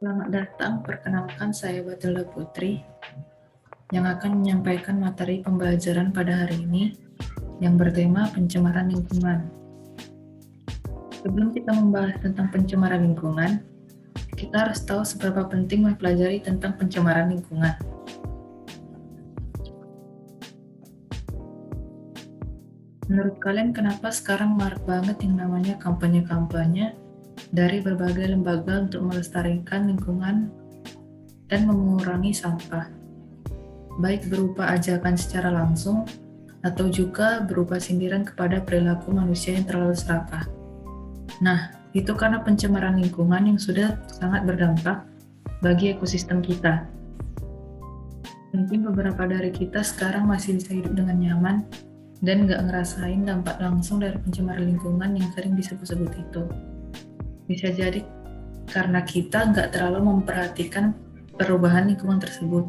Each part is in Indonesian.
Selamat datang, perkenalkan saya Batilda Putri yang akan menyampaikan materi pembelajaran pada hari ini yang bertema pencemaran lingkungan. Sebelum kita membahas tentang pencemaran lingkungan, kita harus tahu seberapa penting mempelajari tentang pencemaran lingkungan. Menurut kalian kenapa sekarang marak banget yang namanya kampanye-kampanye dari berbagai lembaga untuk melestarikan lingkungan dan mengurangi sampah, baik berupa ajakan secara langsung atau juga berupa sindiran kepada perilaku manusia yang terlalu serakah. Nah, itu karena pencemaran lingkungan yang sudah sangat berdampak bagi ekosistem kita. Mungkin beberapa dari kita sekarang masih bisa hidup dengan nyaman dan nggak ngerasain dampak langsung dari pencemaran lingkungan yang sering disebut-sebut itu. Bisa jadi karena kita nggak terlalu memperhatikan perubahan lingkungan tersebut.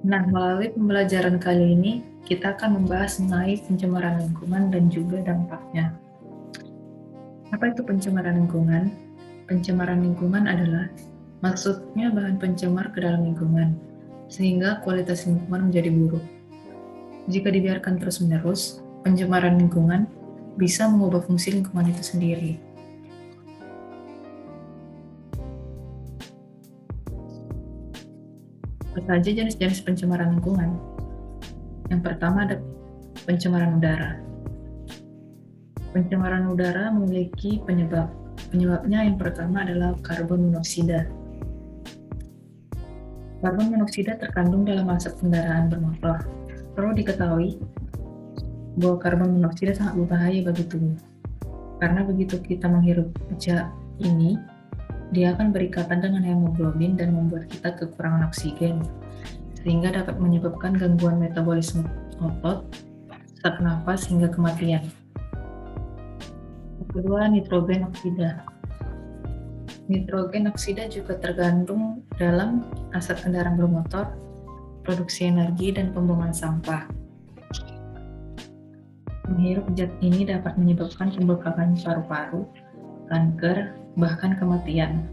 Nah, melalui pembelajaran kali ini, kita akan membahas mengenai pencemaran lingkungan dan juga dampaknya. Apa itu pencemaran lingkungan? Pencemaran lingkungan adalah maksudnya bahan pencemar ke dalam lingkungan, sehingga kualitas lingkungan menjadi buruk. Jika dibiarkan terus-menerus, pencemaran lingkungan bisa mengubah fungsi lingkungan itu sendiri. Apa saja jenis-jenis pencemaran lingkungan? Yang pertama ada pencemaran udara. Pencemaran udara memiliki penyebab. Penyebabnya yang pertama adalah karbon monoksida. Karbon monoksida terkandung dalam asap kendaraan bermotor. Perlu diketahui bahwa karbon monoksida sangat berbahaya bagi tubuh. Karena begitu kita menghirup zat ini, dia akan berikatan dengan hemoglobin dan membuat kita kekurangan oksigen, sehingga dapat menyebabkan gangguan metabolisme otot, sesak nafas, hingga kematian. Yang kedua, nitrogen oksida. Nitrogen oksida juga terkandung dalam asap kendaraan bermotor, produksi energi, dan pembuangan sampah. Menghirup zat ini dapat menyebabkan pembekakan paru-paru, kanker, bahkan kematian.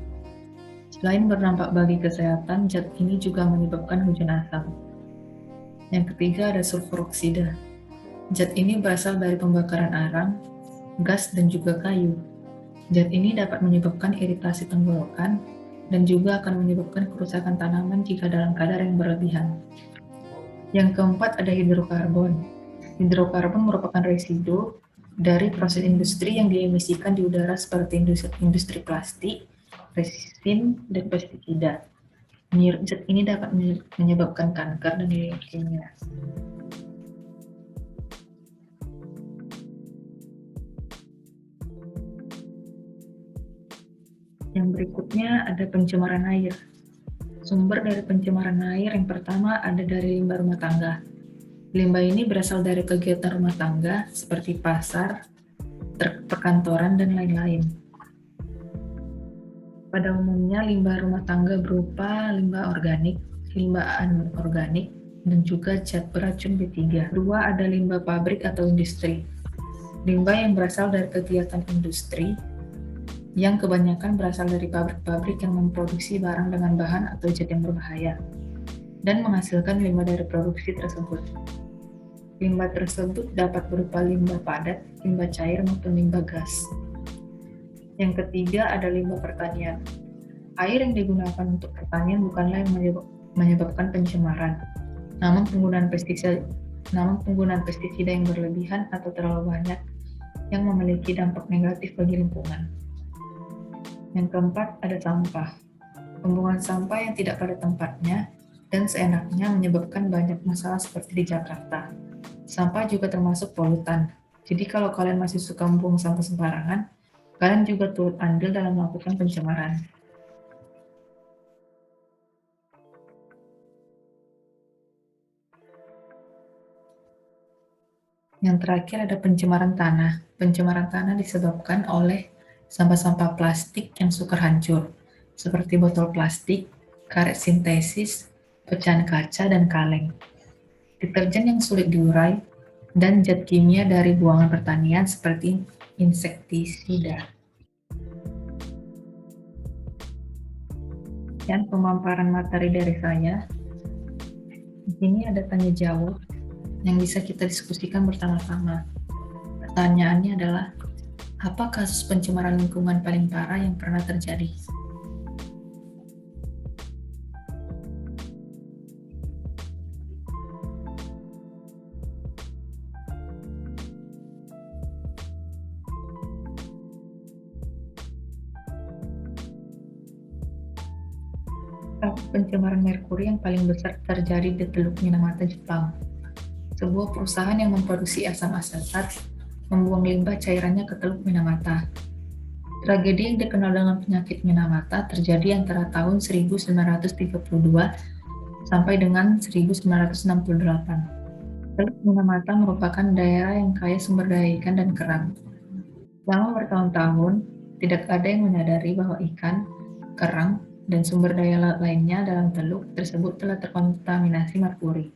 Selain berdampak bagi kesehatan, zat ini juga menyebabkan hujan asam. Yang ketiga ada sulfur oksida. Zat ini berasal dari pembakaran arang, gas, dan juga kayu. Zat ini dapat menyebabkan iritasi tenggorokan dan juga akan menyebabkan kerusakan tanaman jika dalam kadar yang berlebihan. Yang keempat ada hidrokarbon. Hidrokarbon merupakan residu dari proses industri yang diemisikan di udara seperti industri plastik, resin, dan pestisida. Zat ini dapat menyebabkan kanker dan leukemia. Yang berikutnya ada pencemaran air. Sumber dari pencemaran air yang pertama ada dari limbah rumah tangga. Limbah ini berasal dari kegiatan rumah tangga seperti pasar, perkantoran, dan lain-lain. Pada umumnya limbah rumah tangga berupa limbah organik, limbah anorganik, dan juga zat beracun B3. Kedua ada limbah pabrik atau industri. Limbah yang berasal dari kegiatan industri yang kebanyakan berasal dari pabrik-pabrik yang memproduksi barang dengan bahan atau zat yang berbahaya dan menghasilkan limbah dari produksi tersebut. Limbah tersebut dapat berupa limbah padat, limbah cair, maupun limbah gas. Yang ketiga ada limbah pertanian. Air yang digunakan untuk pertanian bukanlah yang menyebabkan pencemaran, namun penggunaan pestisida yang berlebihan atau terlalu banyak yang memiliki dampak negatif bagi lingkungan. Yang keempat ada sampah. Pembuangan sampah yang tidak pada tempatnya dan seenaknya menyebabkan banyak masalah seperti di Jakarta. Sampah juga termasuk polutan. Jadi kalau kalian masih suka membuang sampah sembarangan, kalian juga turut andil dalam melakukan pencemaran. Yang terakhir ada pencemaran tanah. Pencemaran tanah disebabkan oleh sampah-sampah plastik yang sukar hancur, seperti botol plastik, karet sintesis, pecahan kaca, dan kaleng. Deterjen yang sulit diurai, dan zat kimia dari buangan pertanian seperti insektisida. Sekian pemaparan materi dari saya. Di sini ada tanya jawab yang bisa kita diskusikan bersama-sama. Pertanyaannya adalah, apa kasus pencemaran lingkungan paling parah yang pernah terjadi? Kasus pencemaran merkuri yang paling besar terjadi di Teluk Minamata, Jepang. Sebuah perusahaan yang memproduksi asam asetat membuang limbah cairannya ke Teluk Minamata. Tragedi yang dikenal dengan penyakit Minamata terjadi antara tahun 1932 sampai dengan 1968. Teluk Minamata merupakan daerah yang kaya sumber daya ikan dan kerang. Selama bertahun-tahun, tidak ada yang menyadari bahwa ikan, kerang, dan sumber daya laut lainnya dalam teluk tersebut telah terkontaminasi merkuri.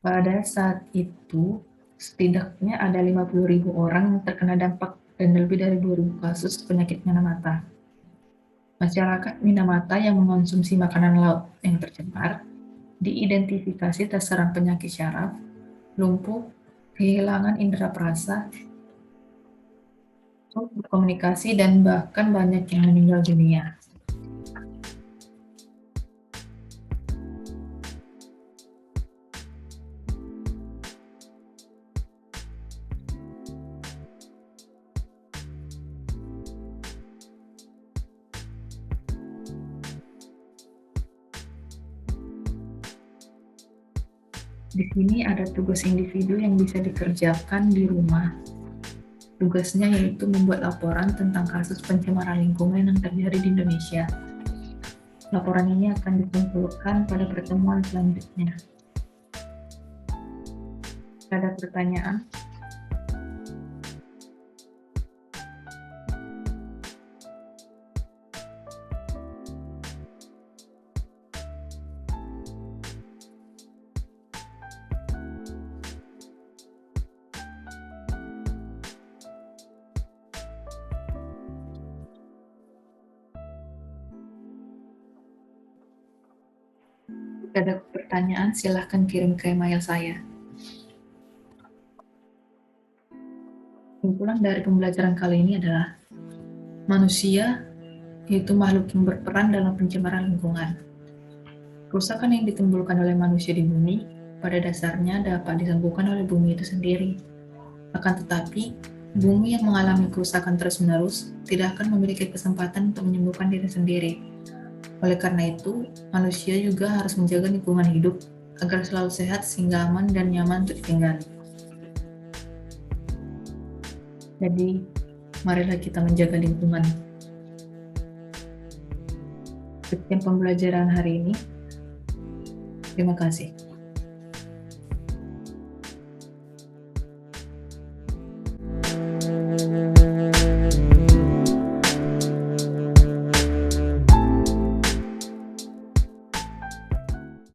Pada saat itu, setidaknya ada 50.000 orang yang terkena dampak dan lebih dari 2.000 kasus penyakit Minamata. Masyarakat Minamata yang mengonsumsi makanan laut yang tercemar diidentifikasi terserang penyakit syaraf, lumpuh, kehilangan indera perasa, sulit berkomunikasi, dan bahkan banyak yang meninggal dunia. Di sini ada tugas individu yang bisa dikerjakan di rumah. Tugasnya yaitu membuat laporan tentang kasus pencemaran lingkungan yang terjadi di Indonesia. Laporan ini akan dikumpulkan pada pertemuan selanjutnya. Ada pertanyaan? Jika ada pertanyaan, silahkan kirim ke email saya. Kesimpulan dari pembelajaran kali ini adalah, manusia yaitu makhluk yang berperan dalam pencemaran lingkungan. Kerusakan yang ditimbulkan oleh manusia di bumi pada dasarnya dapat disembuhkan oleh bumi itu sendiri. Akan tetapi, bumi yang mengalami kerusakan terus-menerus tidak akan memiliki kesempatan untuk menyembuhkan diri sendiri. Oleh karena itu, manusia juga harus menjaga lingkungan hidup agar selalu sehat sehingga aman dan nyaman untuk ditinggali. Jadi, marilah kita menjaga lingkungan. Sekian pembelajaran hari ini. Terima kasih.